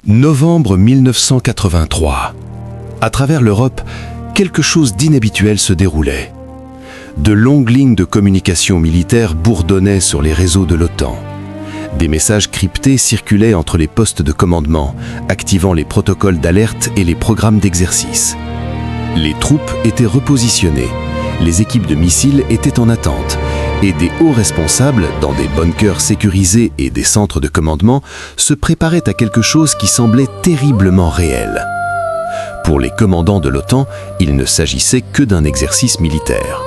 Novembre 1983. À travers l'Europe, quelque chose d'inhabituel se déroulait. De longues lignes de communication militaire bourdonnaient sur les réseaux de l'OTAN. Des messages cryptés circulaient entre les postes de commandement, activant les protocoles d'alerte et les programmes d'exercice. Les troupes étaient repositionnées, les équipes de missiles étaient en attente, et des hauts responsables, dans des bunkers sécurisés et des centres de commandement, se préparaient à quelque chose qui semblait terriblement réel. Pour les commandants de l'OTAN, il ne s'agissait que d'un exercice militaire.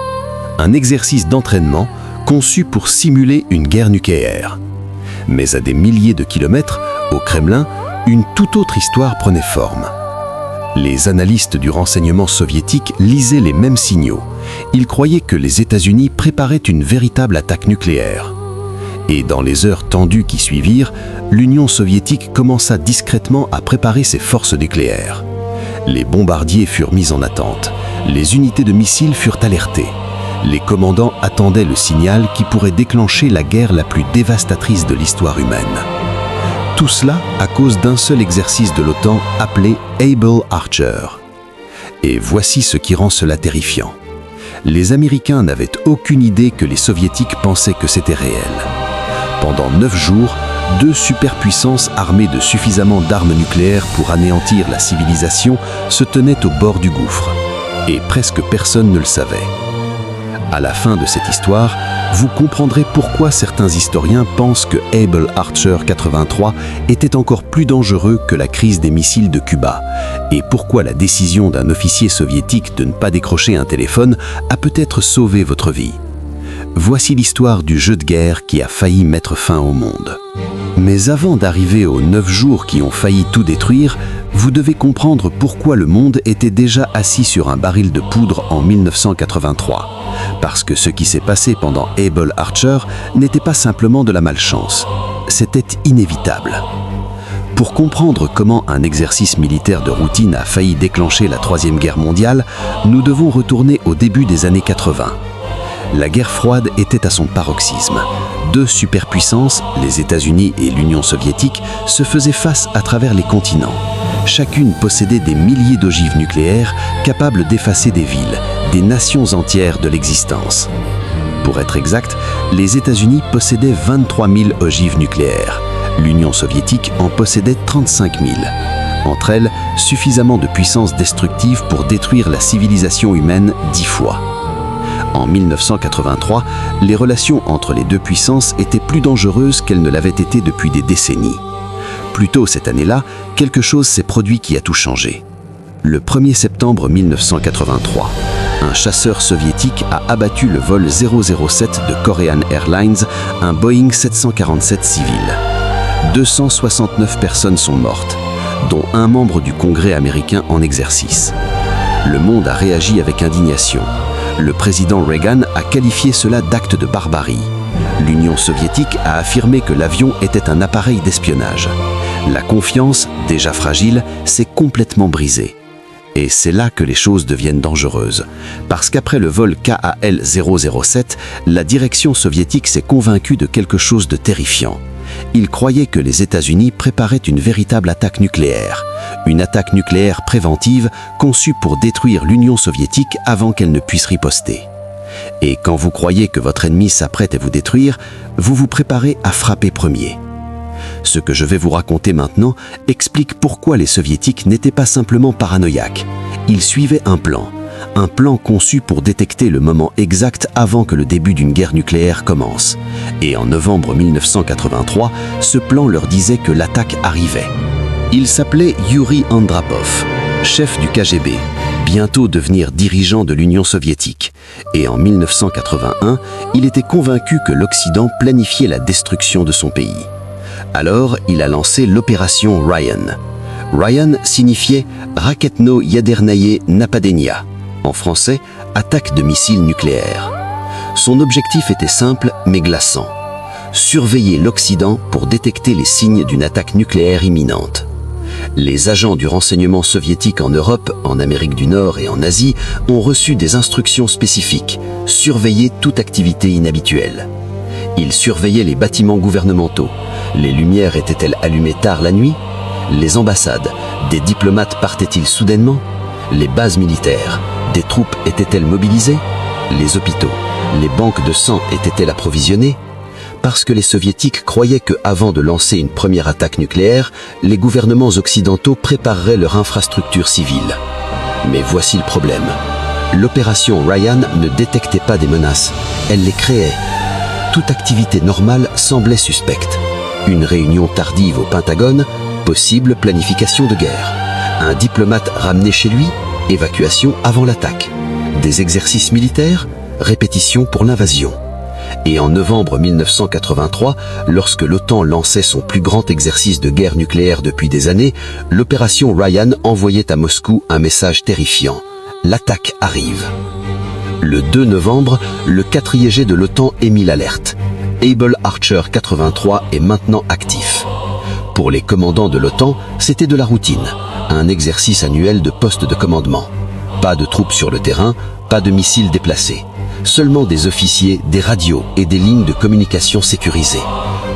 Un exercice d'entraînement conçu pour simuler une guerre nucléaire. Mais à des milliers de kilomètres, au Kremlin, une toute autre histoire prenait forme. Les analystes du renseignement soviétique lisaient les mêmes signaux. Ils croyaient que les États-Unis préparaient une véritable attaque nucléaire. Et dans les heures tendues qui suivirent, l'Union soviétique commença discrètement à préparer ses forces nucléaires. Les bombardiers furent mis en attente. Les unités de missiles furent alertées. Les commandants attendaient le signal qui pourrait déclencher la guerre la plus dévastatrice de l'histoire humaine. Tout cela à cause d'un seul exercice de l'OTAN appelé Able Archer. Et voici ce qui rend cela terrifiant. Les Américains n'avaient aucune idée que les Soviétiques pensaient que c'était réel. Pendant 9 jours, 2 superpuissances armées de suffisamment d'armes nucléaires pour anéantir la civilisation se tenaient au bord du gouffre. Et presque personne ne le savait. À la fin de cette histoire, vous comprendrez pourquoi certains historiens pensent que Able Archer 83 était encore plus dangereux que la crise des missiles de Cuba, et pourquoi la décision d'un officier soviétique de ne pas décrocher un téléphone a peut-être sauvé votre vie. Voici l'histoire du jeu de guerre qui a failli mettre fin au monde. Mais avant d'arriver aux 9 jours qui ont failli tout détruire, vous devez comprendre pourquoi le monde était déjà assis sur un baril de poudre en 1983. Parce que ce qui s'est passé pendant Able Archer n'était pas simplement de la malchance, c'était inévitable. Pour comprendre comment un exercice militaire de routine a failli déclencher la Troisième Guerre mondiale, nous devons retourner au début des années 80. La guerre froide était à son paroxysme. 2 superpuissances, les États-Unis et l'Union soviétique, se faisaient face à travers les continents. Chacune possédait des milliers d'ogives nucléaires capables d'effacer des villes, des nations entières de l'existence. Pour être exact, les États-Unis possédaient 23 000 ogives nucléaires. L'Union soviétique en possédait 35 000. Entre elles, suffisamment de puissance destructive pour détruire la civilisation humaine 10 fois. En 1983, les relations entre les 2 puissances étaient plus dangereuses qu'elles ne l'avaient été depuis des décennies. Plus tôt cette année-là, quelque chose s'est produit qui a tout changé. Le 1er septembre 1983, un chasseur soviétique a abattu le vol 007 de Korean Airlines, un Boeing 747 civil. 269 personnes sont mortes, dont un membre du Congrès américain en exercice. Le monde a réagi avec indignation. Le président Reagan a qualifié cela d'acte de barbarie. L'Union soviétique a affirmé que l'avion était un appareil d'espionnage. La confiance, déjà fragile, s'est complètement brisée. Et c'est là que les choses deviennent dangereuses. Parce qu'après le vol KAL 007, la direction soviétique s'est convaincue de quelque chose de terrifiant. Ils croyaient que les États-Unis préparaient une véritable attaque nucléaire. Une attaque nucléaire préventive conçue pour détruire l'Union soviétique avant qu'elle ne puisse riposter. Et quand vous croyez que votre ennemi s'apprête à vous détruire, vous vous préparez à frapper premier. Ce que je vais vous raconter maintenant explique pourquoi les Soviétiques n'étaient pas simplement paranoïaques. Ils suivaient un plan conçu pour détecter le moment exact avant que le début d'une guerre nucléaire commence. Et en novembre 1983, ce plan leur disait que l'attaque arrivait. Il s'appelait Yuri Andropov, chef du KGB, bientôt devenir dirigeant de l'Union soviétique. Et en 1981, il était convaincu que l'Occident planifiait la destruction de son pays. Alors, il a lancé l'opération Ryan. Ryan signifiait Raketno Yadernaye Napadenia. En français, attaque de missiles nucléaires. Son objectif était simple mais glaçant. Surveiller l'Occident pour détecter les signes d'une attaque nucléaire imminente. Les agents du renseignement soviétique en Europe, en Amérique du Nord et en Asie ont reçu des instructions spécifiques, surveiller toute activité inhabituelle. Ils surveillaient les bâtiments gouvernementaux. Les lumières étaient-elles allumées tard la nuit? Les ambassades, des diplomates partaient-ils soudainement? Les bases militaires, des troupes étaient-elles mobilisées? Les hôpitaux, les banques de sang étaient-elles approvisionnées? Parce que les soviétiques croyaient qu'avant de lancer une première attaque nucléaire, les gouvernements occidentaux prépareraient leur infrastructure civile. Mais voici le problème. L'opération Ryan ne détectait pas des menaces, elle les créait. Toute activité normale semblait suspecte. Une réunion tardive au Pentagone, possible planification de guerre. Un diplomate ramené chez lui, évacuation avant l'attaque. Des exercices militaires, répétition pour l'invasion. Et en novembre 1983, lorsque l'OTAN lançait son plus grand exercice de guerre nucléaire depuis des années, l'opération Ryan envoyait à Moscou un message terrifiant. L'attaque arrive. Le 2 novembre, le 4e de l'OTAN émit l'alerte. Able Archer 83 est maintenant actif. Pour les commandants de l'OTAN, c'était de la routine, un exercice annuel de poste de commandement. Pas de troupes sur le terrain, pas de missiles déplacés. Seulement des officiers, des radios et des lignes de communication sécurisées,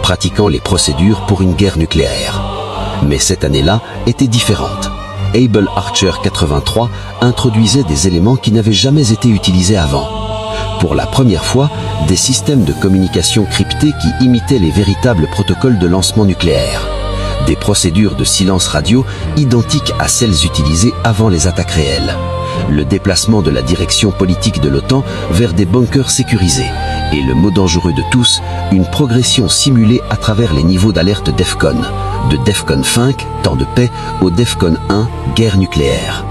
pratiquant les procédures pour une guerre nucléaire. Mais cette année-là était différente. Able Archer 83 introduisait des éléments qui n'avaient jamais été utilisés avant. Pour la première fois, des systèmes de communication cryptés qui imitaient les véritables protocoles de lancement nucléaire. Des procédures de silence radio identiques à celles utilisées avant les attaques réelles. Le déplacement de la direction politique de l'OTAN vers des bunkers sécurisés. Et le mot dangereux de tous, une progression simulée à travers les niveaux d'alerte DEFCON. De DEFCON 5, temps de paix, au DEFCON 1, guerre nucléaire.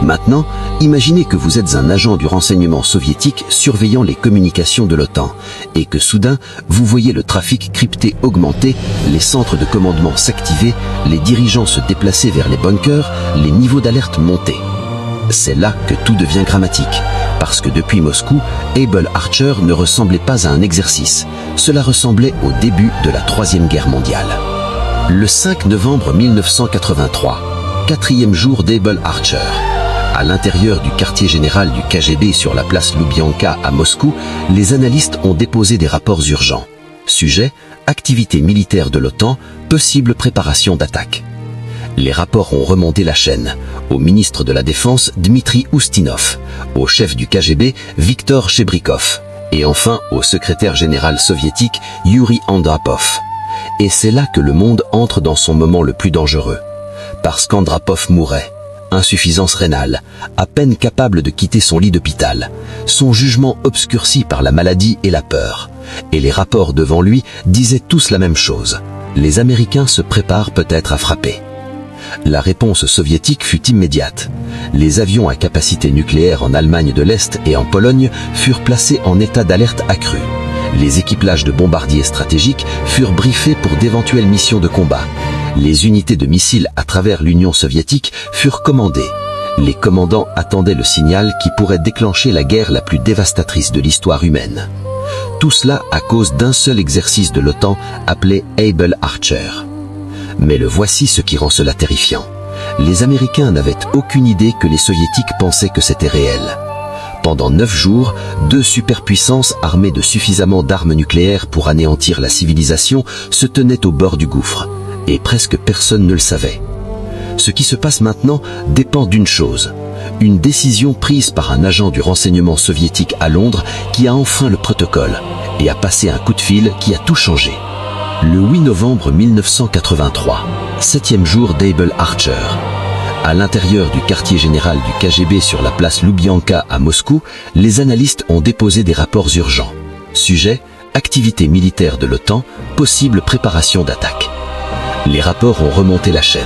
Maintenant, imaginez que vous êtes un agent du renseignement soviétique surveillant les communications de l'OTAN et que soudain, vous voyez le trafic crypté augmenter, les centres de commandement s'activer, les dirigeants se déplacer vers les bunkers, les niveaux d'alerte monter. C'est là que tout devient dramatique, parce que depuis Moscou, Able Archer ne ressemblait pas à un exercice. Cela ressemblait au début de la Troisième Guerre mondiale. Le 5 novembre 1983, 4e jour d'Able Archer. À l'intérieur du quartier général du KGB sur la place Loubianka à Moscou, les analystes ont déposé des rapports urgents. Sujet, activité militaire de l'OTAN, possible préparation d'attaque. Les rapports ont remonté la chaîne, au ministre de la Défense Dmitri Oustinov, au chef du KGB Viktor Chebrikov, et enfin au secrétaire général soviétique Yuri Andropov. Et c'est là que le monde entre dans son moment le plus dangereux. Parce qu'Andropov mourait. Insuffisance rénale, à peine capable de quitter son lit d'hôpital, son jugement obscurci par la maladie et la peur. Et les rapports devant lui disaient tous la même chose. Les Américains se préparent peut-être à frapper. La réponse soviétique fut immédiate. Les avions à capacité nucléaire en Allemagne de l'Est et en Pologne furent placés en état d'alerte accrue. Les équiplages de bombardiers stratégiques furent briefés pour d'éventuelles missions de combat. Les unités de missiles à travers l'Union soviétique furent commandées. Les commandants attendaient le signal qui pourrait déclencher la guerre la plus dévastatrice de l'histoire humaine. Tout cela à cause d'un seul exercice de l'OTAN appelé Able Archer. Mais le voici ce qui rend cela terrifiant. Les Américains n'avaient aucune idée que les Soviétiques pensaient que c'était réel. Pendant 9 jours, 2 superpuissances armées de suffisamment d'armes nucléaires pour anéantir la civilisation se tenaient au bord du gouffre. Et presque personne ne le savait. Ce qui se passe maintenant dépend d'une chose. Une décision prise par un agent du renseignement soviétique à Londres qui a enfreint le protocole et a passé un coup de fil qui a tout changé. Le 8 novembre 1983, 7e jour d'Able Archer. À l'intérieur du quartier général du KGB sur la place Loubianka à Moscou, les analystes ont déposé des rapports urgents. Sujet, activité militaire de l'OTAN, possible préparation d'attaque. Les rapports ont remonté la chaîne,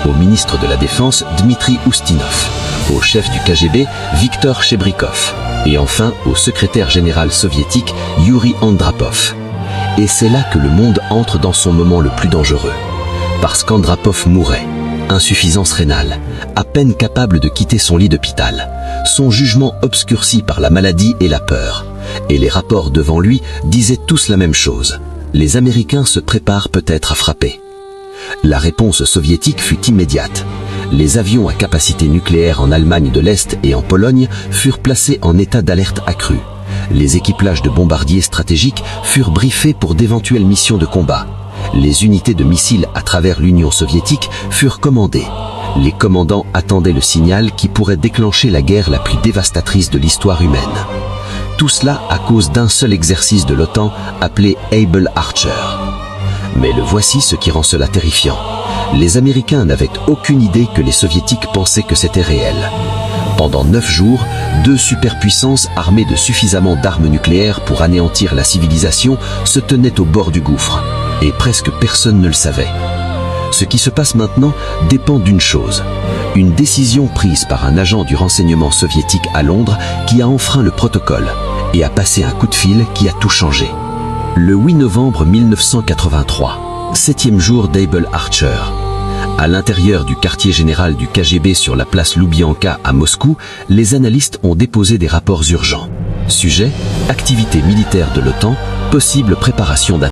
au ministre de la Défense Dmitri Oustinov, au chef du KGB Viktor Chebrikov, et enfin au secrétaire général soviétique Yuri Andropov. Et c'est là que le monde entre dans son moment le plus dangereux. Parce qu'Andropov mourait, insuffisance rénale, à peine capable de quitter son lit d'hôpital, son jugement obscurci par la maladie et la peur. Et les rapports devant lui disaient tous la même chose. Les Américains se préparent peut-être à frapper. La réponse soviétique fut immédiate. Les avions à capacité nucléaire en Allemagne de l'Est et en Pologne furent placés en état d'alerte accrue. Les équiplages de bombardiers stratégiques furent briefés pour d'éventuelles missions de combat. Les unités de missiles à travers l'Union soviétique furent commandées. Les commandants attendaient le signal qui pourrait déclencher la guerre la plus dévastatrice de l'histoire humaine. Tout cela à cause d'un seul exercice de l'OTAN appelé Able Archer. Mais le voici ce qui rend cela terrifiant. Les Américains n'avaient aucune idée que les Soviétiques pensaient que c'était réel. Pendant 9 jours, 2 superpuissances armées de suffisamment d'armes nucléaires pour anéantir la civilisation se tenaient au bord du gouffre. Et presque personne ne le savait. Ce qui se passe maintenant dépend d'une chose. Une décision prise par un agent du renseignement soviétique à Londres qui a enfreint le protocole et a passé un coup de fil qui a tout changé. Le 8 novembre 1983, 7e jour d'Able Archer. À l'intérieur du quartier général du KGB sur la place Loubianka à Moscou, les analystes ont déposé des rapports urgents. Sujet : activité militaire de l'OTAN, possible préparation d'attaque.